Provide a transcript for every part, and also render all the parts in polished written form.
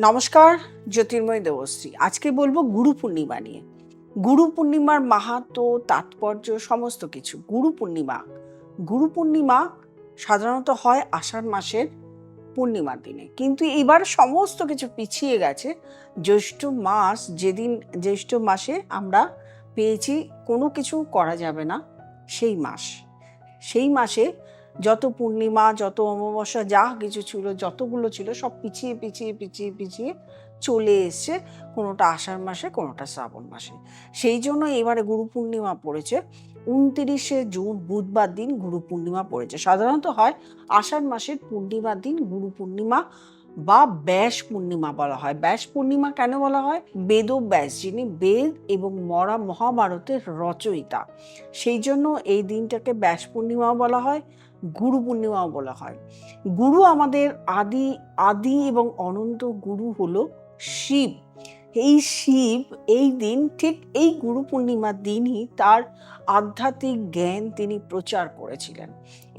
নমস্কার, জ্যোতির্ময় দেবশ্রী। আজকে বলবো গুরু পূর্ণিমা নিয়ে। গুরু পূর্ণিমার মাহাত্ম্য, তাৎপর্য সমস্ত কিছু। গুরু পূর্ণিমা সাধারণত হয় আষাঢ় মাসের পূর্ণিমার দিনে, কিন্তু এবার সমস্ত কিছু পিছিয়ে গেছে। জ্যৈষ্ঠ মাসে আমরা পেয়েছি কোনো কিছু করা যাবে না সেই মাসে যত পূর্ণিমা, যত অমাবস্যা, যা কিছু ছিল, যতগুলো ছিল সব পিছিয়ে পিছিয়ে পিছিয়ে পিছিয়ে চলে এসছে, কোনোটা আষাঢ় মাসে, কোনোটা শ্রাবণ মাসে। সেই জন্য এবারে গুরু পূর্ণিমা পড়েছে 29শে জুন, বুধবার দিন গুরু পূর্ণিমা পড়েছে। সাধারণত হয় আষাঢ় মাসের পূর্ণিমার দিন গুরু পূর্ণিমা বা ব্যাস পূর্ণিমা বলা হয়। ব্যাস পূর্ণিমা কেন বলা হয়? বেদব্যাস, যিনি বেদ এবং মহাভারতের রচয়িতা, সেই জন্য এই দিনটাকে ব্যাস পূর্ণিমাও বলা হয়, গুরু পূর্ণিমাও বলা হয়। গুরু আমাদের আদি এবং অনন্ত গুরু হলো শিব। এই শিব এই দিন, ঠিক এই গুরু পূর্ণিমার দিনই তার আধ্যাত্মিক জ্ঞান তিনি প্রচার করেছিলেন,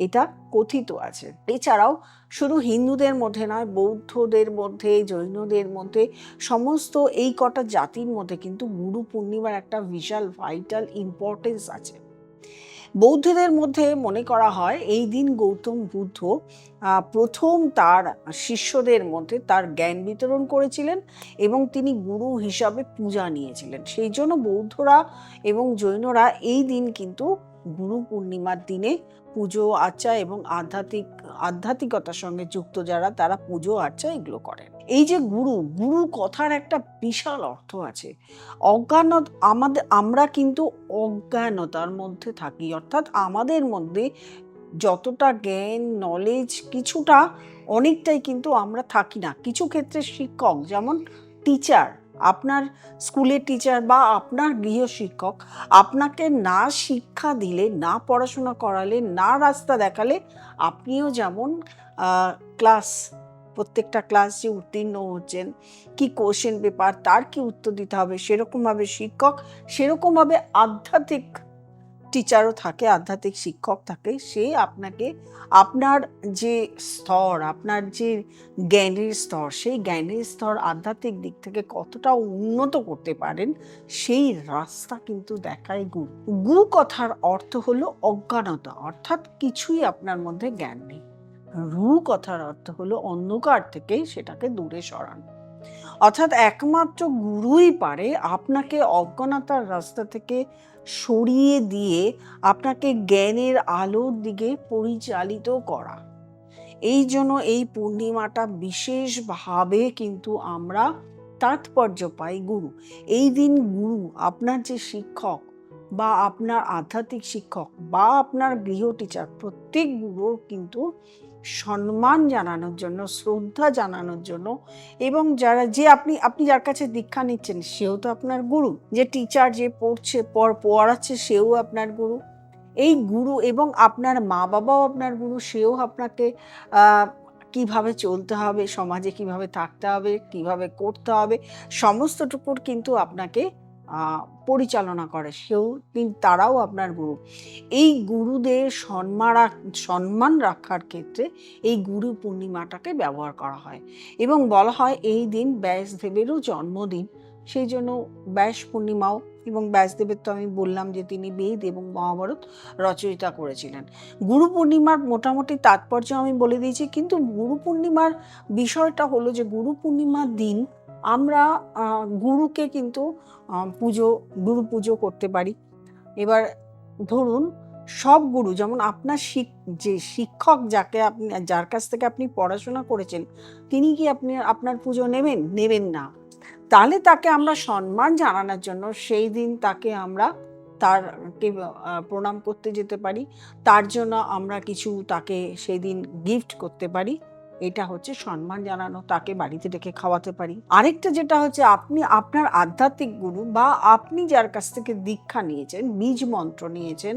এটা কথিত আছে। এছাড়াও শুধু হিন্দুদের মধ্যে নয়, বৌদ্ধদের মধ্যে, জৈনদের মধ্যে, সমস্ত এই কটা জাতির মধ্যে কিন্তু গুরু পূর্ণিমার একটা বিশাল ভাইটাল ইম্পর্টেন্স আছে। বৌদ্ধদের মধ্যে মনে করা হয় এই দিন গৌতম বুদ্ধ প্রথম তার শিষ্যদের মধ্যে তার জ্ঞান বিতরণ করেছিলেন এবং তিনি গুরু হিসাবে পূজা নিয়েছিলেন। সেই জন্য বৌদ্ধরা এবং জৈনরা এই দিন কিন্তু গুরু পূর্ণিমার দিনে পুজো আর্চা এবং আধ্যাত্মিকতার সঙ্গে যুক্ত যারা, তারা পুজো আর্চা এগুলো করেন। এই যে গুরু কথার একটা বিশাল অর্থ আছে। আমরা কিন্তু অজ্ঞানতার মধ্যে থাকি, অর্থাৎ আমাদের মধ্যে যতটা জ্ঞান, নলেজ, কিছুটা অনেকটাই কিন্তু আমরা থাকি না। কিছু ক্ষেত্রে শিক্ষক, যেমন টিচার, আপনার স্কুলের টিচার বা আপনার গৃহশিক্ষক আপনাকে না শিক্ষা দিলে, না পড়াশোনা করালে, না রাস্তা দেখালে, আপনিও যেমন প্রত্যেকটা ক্লাস যে উত্তীর্ণ হচ্ছেন, কি কোশ্চেন পেপার, তার কি উত্তর দিতে হবে, সেরকমভাবে শিক্ষক, সেরকমভাবে আধ্যাত্মিক টিচারও থাকে, আধ্যাত্মিক শিক্ষক থাকে। সে আপনাকে আপনার যে স্তর, আপনার যে জ্ঞানের স্তর, সেই জ্ঞানের স্তর আধ্যাত্মিক দিক থেকে কতটা উন্নত করতে পারেন, সেই রাস্তা কিন্তু দেখায় গুরু। গুরু কথার অর্থ হলো অজ্ঞানতা, অর্থাৎ কিছুই আপনার মধ্যে জ্ঞান নেই। রু কথার অর্থ হলো অন্ধকার থেকে সেটাকে দূরে সরানো, অর্থাৎ একমাত্র গুরুই পারে আপনাকে অজ্ঞানতার রাস্তা থেকে সরিয়ে দিয়ে আপনাকে জ্ঞানের আলোর দিকে পরিচালিত করা। এই জন্য এই পূর্ণিমাটা বিশেষভাবে কিন্তু আমরা তাৎপর্য পাই গুরু। এই দিন গুরু, আপনার যে শিক্ষক বা আপনার আধ্যাত্মিক শিক্ষক বা আপনার গৃহ টিচার, প্রত্যেক গুরুর কিন্তু সম্মান জানানোর জন্য, শ্রদ্ধা জানানোর জন্য, এবং আপনি যার কাছে দীক্ষা নিচ্ছেন সেও তো আপনার গুরু, যে টিচার যে পড়াচ্ছে সেও আপনার গুরু। এই গুরু এবং আপনার মা বাবাও আপনার গুরু, সেও আপনাকে কিভাবে চলতে হবে, সমাজে কিভাবে থাকতে হবে, কিভাবে করতে হবে, সমস্তটুকুর কিন্তু আপনাকে পরিচালনা করে, তারাও আপনার গুরু। এই গুরুদের সম্মান রাখার ক্ষেত্রে এই গুরু পূর্ণিমাটাকে ব্যবহার করা হয় এবং বলা হয় এই দিন ব্যাসদেবেরও জন্মদিন, সেই জন্য ব্যাস পূর্ণিমাও। এবং ব্যাসদেবের তো আমি বললাম যে তিনি বেদ এবং মহাভারত রচয়িতা করেছিলেন। গুরু পূর্ণিমার মোটামুটি তাৎপর্য আমি বলে দিয়েছি, কিন্তু গুরু পূর্ণিমার বিষয়টা হলো যে গুরু পূর্ণিমার দিন আমরা গুরুকে কিন্তু গুরু পুজো করতে পারি। এবার ধরুন, সব গুরু, যেমন আপনার যে শিক্ষক, যার কাছ থেকে আপনি পড়াশোনা করেছেন, তিনি কি আপনার পুজো নেবেন না। তাহলে তাকে আমরা সম্মান জানানোর জন্য সেই দিন তাকে প্রণাম করতে যেতে পারি, তার জন্য আমরা কিছু তাকে সেই দিন গিফট করতে পারি। এটা হচ্ছে সম্মান জানানো, তাকে বাড়িতে ডেকে খাওয়াতে পারি। আরেকটা যেটা হচ্ছে, আপনি আপনার আধ্যাত্মিক গুরু বা আপনি যার কাছ থেকে দীক্ষা নিয়েছেন, বীজ মন্ত্র নিয়েছেন,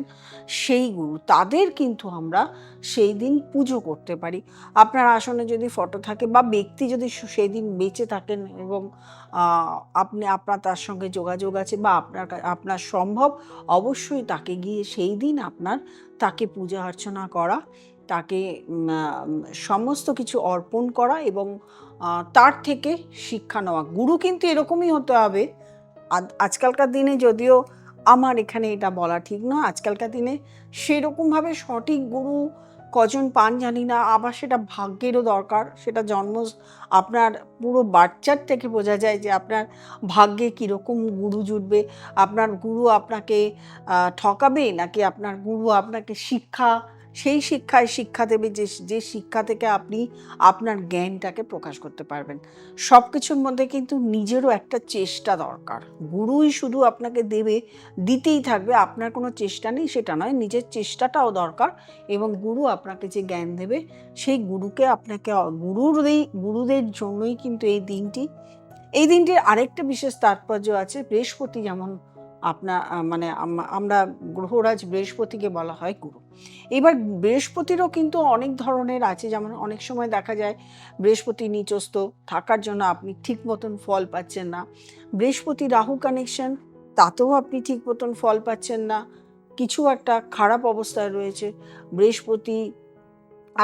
সেই গুরু, তাদের কিন্তু আমরা সেই দিন পুজো করতে পারি। আপনার আসনে যদি ফটো থাকে বা ব্যক্তি যদি সেই দিন বেঁচে থাকেন এবং আপনার তার সঙ্গে যোগাযোগ আছে বা আপনার সম্ভব, অবশ্যই তাকে গিয়ে সেই দিন তাকে পূজা অর্চনা করা তাকে সমস্ত কিছু অর্পণ করা এবং তার থেকে শিক্ষা নেওয়া। গুরু কিন্তু এরকমই হতে হবে। আজকালকার দিনে যদিও আমার এখানে এটা বলা ঠিক নয়, আজকালকার দিনে সেরকমভাবে সঠিক গুরু কজন পান জানি না, আবার সেটা ভাগ্যেরও দরকার। সেটা আপনার পুরো বাচ্চার থেকে বোঝা যায় যে আপনার ভাগ্যে কীরকম গুরু জুটবে। আপনার গুরু আপনাকে ঠকাবে, নাকি আপনার গুরু আপনাকে সেই শিক্ষা দেবে যে শিক্ষা থেকে আপনি আপনার জ্ঞানটাকে প্রকাশ করতে পারবেন। সব কিছুর মধ্যে কিন্তু নিজেরও একটা চেষ্টা দরকার। গুরুই শুধু আপনাকে দিতেই থাকবে, আপনার কোনো চেষ্টা নেই সেটা নয়, নিজের চেষ্টাটাও দরকার। এবং গুরু আপনাকে যে জ্ঞান দেবে সেই গুরুদের জন্যই কিন্তু এই দিনটির আরেকটা বিশেষ তাৎপর্য আছে। বৃহস্পতি যেমন আমরা গ্রহরাজ বৃহস্পতিকে বলা হয় গুরু। এবার বৃহস্পতিরও কিন্তু অনেক ধরনের আছে, যেমন অনেক সময় দেখা যায় বৃহস্পতি নিচস্থ থাকার জন্য আপনি ঠিক মতন ফল পাচ্ছেন না। বৃহস্পতি রাহু কানেকশন, তাতেও আপনি ঠিক মতন ফল পাচ্ছেন না, কিছু একটা খারাপ অবস্থায় রয়েছে। বৃহস্পতি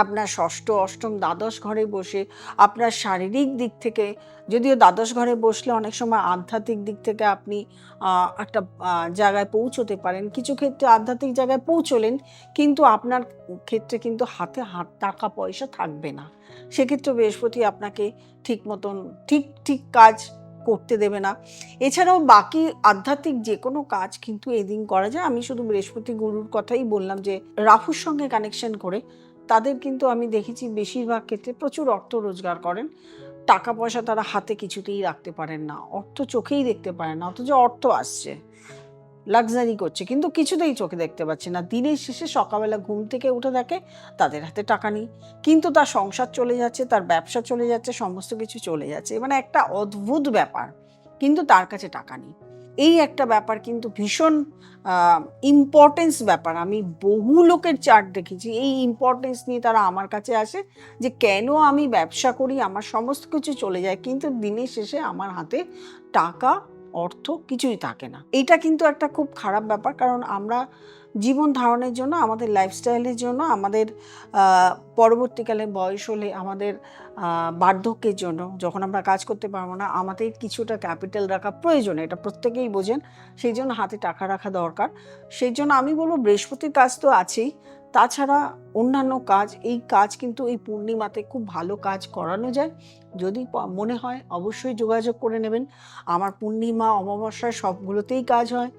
আপনার ষষ্ঠ, অষ্টম, দ্বাদশ ঘরে বসে আপনার শারীরিক দিক থেকে, যদিও দ্বাদশ ঘরে বসলে অনেক সময় আধ্যাত্মিক দিক থেকে আপনি একটা জায়গায় পৌঁছতে পারেন, কিছু ক্ষেত্রে আধ্যাত্মিক জায়গায় পৌঁছলেন, কিন্তু আপনার ক্ষেত্রে কিন্তু হাতে টাকা পয়সা থাকবে না। সেক্ষেত্রে বৃহস্পতি আপনাকে ঠিক মতন ঠিক কাজ করতে দেবে না। এছাড়াও বাকি আধ্যাত্মিক যে কোনো কাজ কিন্তু এদিন করা যায়। আমি শুধু বৃহস্পতি গুরুর কথাই বললাম যে রাহুর সঙ্গে কানেকশন করে তাদের কিন্তু আমি দেখেছি বেশিরভাগ ক্ষেত্রে প্রচুর অর্থ রোজগার করেন। টাকা পয়সা তারা হাতে কিছুতেই রাখতে পারেন না, অর্থ চোখেই দেখতে পারেন না, অথচ অর্থ আসছে, লাক্সারি করছে, কিন্তু কিছুতেই চোখে দেখতে পাচ্ছে না। দিনের শেষে সকালবেলা ঘুম থেকে উঠে দেখে তাদের হাতে টাকা নেই, কিন্তু তার সংসার চলে যাচ্ছে, তার ব্যবসা চলে যাচ্ছে, সমস্ত কিছু চলে যাচ্ছে। মানে একটা অদ্ভুত ব্যাপার, কিন্তু তার কাছে টাকা নেই। এই একটা ব্যাপার কিন্তু ভীষণ ইম্পর্টেন্স ব্যাপার। আমি বহু লোকের চার্ট দেখেছি, এই ইম্পর্টেন্স নিয়ে তারা আমার কাছে আসে যে কেন আমি ব্যবসা করি, আমার সমস্ত কিছু চলে যায়, কিন্তু দিনের শেষে আমার হাতে টাকা অর্থ কিছুই থাকে না। এটা কিন্তু একটা খুব খারাপ ব্যাপার, কারণ আমরা জীবন ধারণের জন্য, আমাদের লাইফস্টাইলের জন্য, আমাদের পরবর্তীকালে বয়স হলে, আমাদের বার্ধক্যের জন্য, যখন আমরা কাজ করতে পারবো না, আমাদের কিছুটা ক্যাপিটাল রাখা প্রয়োজন, এটা প্রত্যেকেই বোঝেন। সেই জন্য হাতে টাকা রাখা দরকার। সেই জন্য আমি বলবো বৃহস্পতির কাজ তো আছেই, তাছাড়া অন্যান্য কাজ, এই কাজ কিন্তু এই পূর্ণিমাতে খুব ভালো কাজ করানো যায়। যদি মনে হয় অবশ্যই যোগাযোগ করে নেবেন। আমার পূর্ণিমা, অমাবস্যায় সবগুলোতেই কাজ হয়,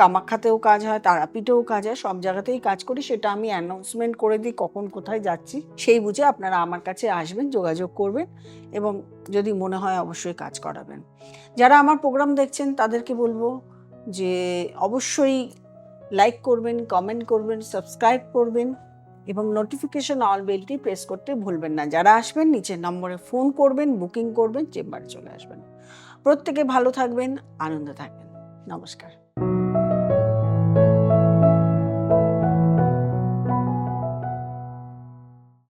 কামাখ্যাতেও কাজ হয়, তারাপীঠেও কাজ হয়, সব জায়গাতেই কাজ করি। সেটা আমি অ্যানাউন্সমেন্ট করে দিই কখন কোথায় যাচ্ছি, সেই বুঝে আপনারা আমার কাছে আসবেন, যোগাযোগ করবেন এবং যদি মনে হয় অবশ্যই কাজ করাবেন। যারা আমার প্রোগ্রাম দেখছেন তাদেরকে বলবো যে অবশ্যই লাইক করবেন, কমেন্ট করবেন, সাবস্ক্রাইব করবেন এবং নোটিফিকেশন অল বেলটি প্রেস করতে ভুলবেন না। যারা আসবেন নিচের নম্বরে ফোন করবেন, বুকিং করবেন, চেম্বারে চলে আসবেন। প্রত্যেকে ভালো থাকবেন, আনন্দে থাকবেন। নমস্কার।